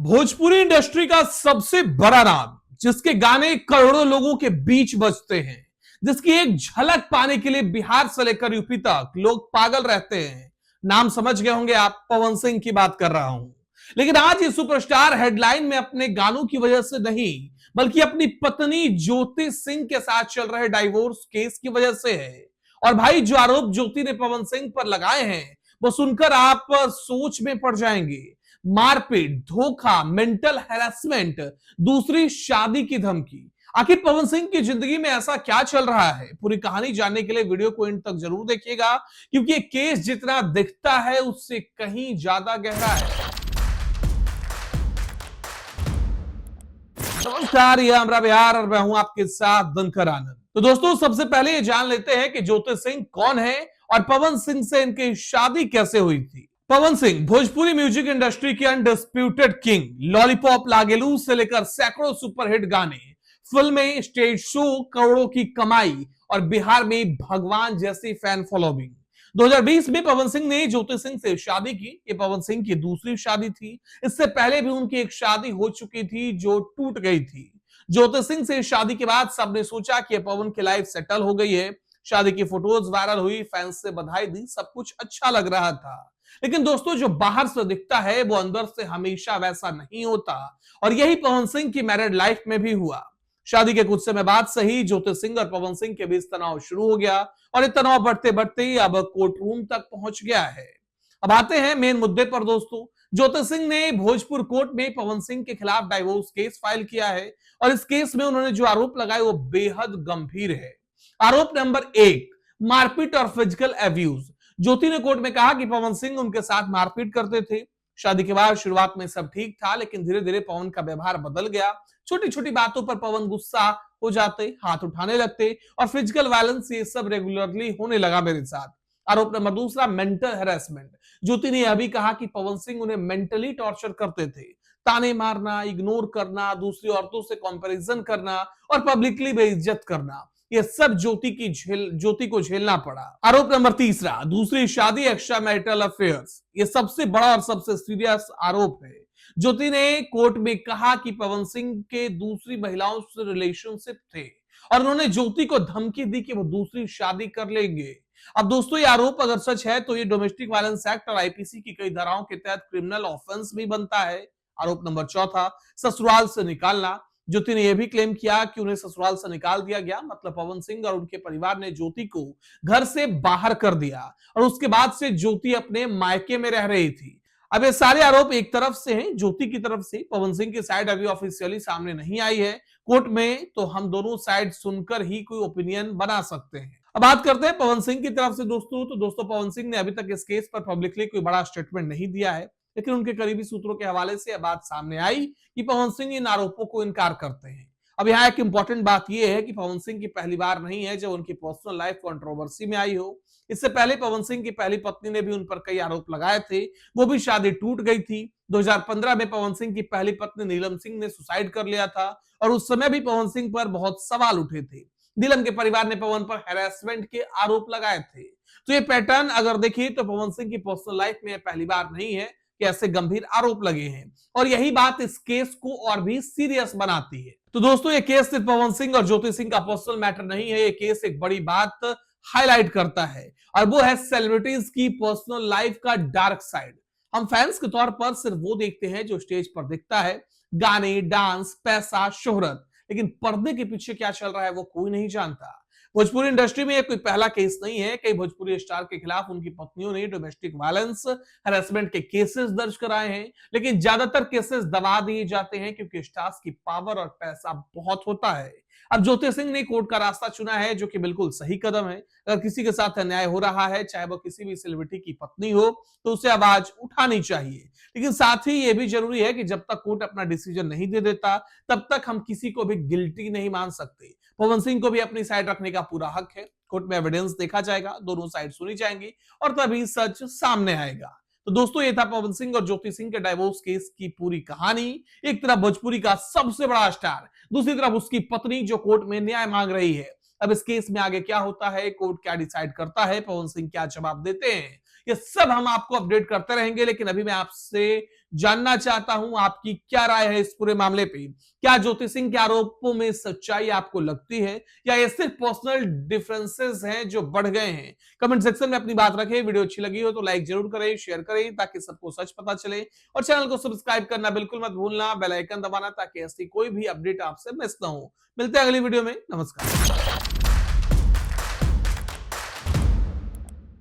Bhojpuri industry का सबसे बड़ा नाम, जिसके गाने करोड़ों लोगों के बीच बजते हैं, जिसकी एक झलक पाने के लिए बिहार से लेकर यूपी तक लोग पागल रहते हैं। नाम समझ गए होंगे आप, पवन सिंह की बात कर रहा हूं। लेकिन आज ये सुपरस्टार हेडलाइन में अपने गानों की वजह से नहीं, बल्कि अपनी पत्नी ज्योति सिंह के साथ चल रहे डाइवोर्स केस की वजह से है। और भाई, जो आरोप ज्योति ने पवन सिंह पर लगाए हैं, वो सुनकर आप सोच में पड़ जाएंगे। मारपीट, धोखा, मेंटल हैरेसमेंट, दूसरी शादी की धमकी। आखिर पवन सिंह की जिंदगी में ऐसा क्या चल रहा है? पूरी कहानी जानने के लिए वीडियो को एंड तक जरूर देखिएगा, क्योंकि ये केस जितना दिखता है उससे कहीं ज्यादा गहरा है। नमस्कार, ये हमारा बिहार और मैं हूं आपके साथ दिनकर आनंद। तो दोस्तों, सबसे पहले ये जान लेते हैं कि ज्योति सिंह कौन है और पवन सिंह से इनकी शादी कैसे हुई थी। पवन सिंह भोजपुरी म्यूजिक इंडस्ट्री के अनडिस्प्यूटेड किंग। लॉलीपॉप, लागेलू से लेकर सैकड़ों सुपरहिट गाने, फिल्में, स्टेज शो, करोड़ों की कमाई और बिहार में भगवान जैसी फैन फॉलोइंग। 2020 में पवन सिंह ने ज्योति सिंह से शादी की। ये पवन सिंह की दूसरी शादी थी। इससे पहले भी उनकी एक शादी हो चुकी थी जो टूट गई थी। ज्योति सिंह से शादी के बाद सबने सोचा कि पवन की लाइफ सेटल हो गई है। शादी की फोटोज वायरल हुई, फैंस से बधाई दी, सब कुछ अच्छा लग रहा था। लेकिन दोस्तों, जो बाहर से दिखता है वो अंदर से हमेशा वैसा नहीं होता। और यही पवन सिंह की मैरिड लाइफ में भी हुआ। शादी के कुछ समय बाद से ही ज्योति सिंह और पवन सिंह के बीच तनाव शुरू हो गया और ये तनाव बढ़ते बढ़ते ही अब कोर्ट रूम तक पहुंच गया है। अब आते हैं मेन मुद्दे पर दोस्तों। ज्योति सिंह ने भोजपुर कोर्ट में पवन सिंह के खिलाफ डाइवोर्स केस फाइल किया है और इस केस में उन्होंने जो आरोप लगाए वो बेहद गंभीर है। आरोप नंबर 1, मारपीट और फिजिकल एब्यूज। ज्योति ने कोर्ट में कहा कि पवन सिंह उनके साथ मारपीट करते थे। शादी के बाद शुरुआत में सब ठीक था, लेकिन धीरे धीरे पवन का व्यवहार बदल गया। छोटी छोटी बातों पर पवन गुस्सा हो जाते, हाथ उठाने लगते और फिजिकल वायलेंस ये सब रेगुलरली होने लगा मेरे साथ। आरोप नंबर 2, मेंटल हैरेसमेंट। ज्योति ने यह भी कहा कि पवन सिंह उन्हें मेंटली टॉर्चर करते थे। ताने मारना, इग्नोर करना, दूसरी औरतों से कंपैरिजन करना और पब्लिकली बेइज्जत करना, ये सब ज्योति को झेलना पड़ा। आरोप नंबर 3, दूसरी शादी, एक्स्ट्रा मैरिटल अफेयर्स। ये सबसे बड़ा और सबसे सीरियस आरोप है। ज्योति ने कोर्ट में कहा कि पवन सिंह के दूसरी महिलाओं से रिलेशनशिप थे और उन्होंने ज्योति को धमकी दी कि वो दूसरी शादी कर लेंगे। अब दोस्तों, ये आरोप अगर सच है तो ये डोमेस्टिक वायलेंस एक्ट और आईपीसी की कई धाराओं के तहत क्रिमिनल ऑफेंस भी बनता है। आरोप नंबर 4, ससुराल से निकालना। ज्योति ने यह भी क्लेम किया कि उन्हें ससुराल से निकाल दिया गया, मतलब पवन सिंह और उनके परिवार ने ज्योति को घर से बाहर कर दिया और उसके बाद से ज्योति अपने मायके में रह रही थी। अब ये सारे आरोप एक तरफ से हैं, ज्योति की तरफ से। पवन सिंह की साइड अभी ऑफिशियली सामने नहीं आई है कोर्ट में, तो हम दोनों साइड सुनकर ही कोई ओपिनियन बना सकते हैं। अब बात करते हैं पवन सिंह की तरफ से दोस्तों। तो दोस्तों, पवन सिंह ने अभी तक इस केस पर पब्लिकली कोई बड़ा स्टेटमेंट नहीं दिया है, लेकिन उनके करीबी सूत्रों के हवाले से यह बात सामने आई कि पवन सिंह इन आरोपों को इनकार करते हैं। अब यहाँ एक इंपॉर्टेंट बात यह है कि पवन सिंह की पहली बार नहीं है जब उनकी पर्सनल लाइफ कंट्रोवर्सी में आई हो। इससे पहले पवन सिंह की पहली पत्नी ने भी उन पर कई आरोप लगाए थे, वो भी शादी टूट गई थी। 2015 में पवन सिंह की पहली पत्नी नीलम सिंह ने सुसाइड कर लिया था और उस समय भी पवन सिंह पर बहुत सवाल उठे थे। नीलम के परिवार ने पवन पर हैरेसमेंट के आरोप लगाए थे। तो ये पैटर्न अगर देखिए तो पवन सिंह की पर्सनल लाइफ में पहली बार नहीं है कि ऐसे गंभीर आरोप लगे हैं, और यही बात इस केस को और भी सीरियस बनाती है। तो दोस्तों, ये केस सिर्फ पवन सिंह और ज्योति सिंह का पर्सनल मैटर नहीं है, ये केस एक बड़ी बात हाईलाइट करता है, और वो है सेलिब्रिटीज की पर्सनल लाइफ का डार्क साइड। हम फैंस के तौर पर सिर्फ वो देखते हैं जो स्टेज पर दिखता है, गाने, डांस, पैसा, शोहरत, लेकिन पर्दे के पीछे क्या चल रहा है वो कोई नहीं जानता। भोजपुरी इंडस्ट्री में यह कोई पहला केस नहीं है। कई भोजपुरी स्टार के खिलाफ उनकी पत्नियों ने डोमेस्टिक वायलेंस, हैरेसमेंट के केसेस दर्ज कराए हैं, लेकिन ज्यादातर केसेस दबा दिए जाते हैं क्योंकि स्टार्स की पावर और पैसा बहुत होता है। अब ज्योति सिंह ने कोर्ट का रास्ता चुना है, जो कि बिल्कुल सही कदम है। अगर किसी के साथ अन्याय हो रहा है, चाहे वो किसी भी सेलिब्रिटी की पत्नी हो, तो उसे आवाज उठानी चाहिए। लेकिन साथ ही यह भी जरूरी है कि जब तक कोर्ट अपना डिसीजन नहीं दे देता, तब तक हम किसी को भी गिल्टी नहीं मान सकते। पवन सिंह को भी अपनी साइड रखने का पूरा हक है। कोर्ट में एविडेंस देखा जाएगा, दोनों साइड सुनी जाएंगी और तभी सच सामने आएगा। तो दोस्तों, ये था पवन सिंह और ज्योति सिंह के डाइवोर्स केस की पूरी कहानी। एक तरफ भोजपुरी का सबसे बड़ा स्टार, दूसरी तरफ उसकी पत्नी जो कोर्ट में न्याय मांग रही है। अब इस केस में आगे क्या होता है, कोर्ट क्या डिसाइड करता है, पवन सिंह क्या जवाब देते हैं, ये सब हम आपको अपडेट करते रहेंगे। लेकिन अभी मैं आपसे जानना चाहता हूं आपकी क्या राय है इस पूरे मामले पे। क्या ज्योति सिंह के आरोपों में सच्चाई आपको लगती है या ये सिर्फ पर्सनल डिफरेंसेस हैं जो बढ़ गए हैं? कमेंट सेक्शन में अपनी बात रखें। वीडियो अच्छी लगी हो तो लाइक जरूर करें, शेयर करें ताकि सबको सच पता चले, और चैनल को सब्सक्राइब करना बिल्कुल मत भूलना, बेल आइकन दबाना ताकि ऐसी कोई भी अपडेट आपसे मिस ना हो। मिलते हैं अगली वीडियो में। नमस्कार।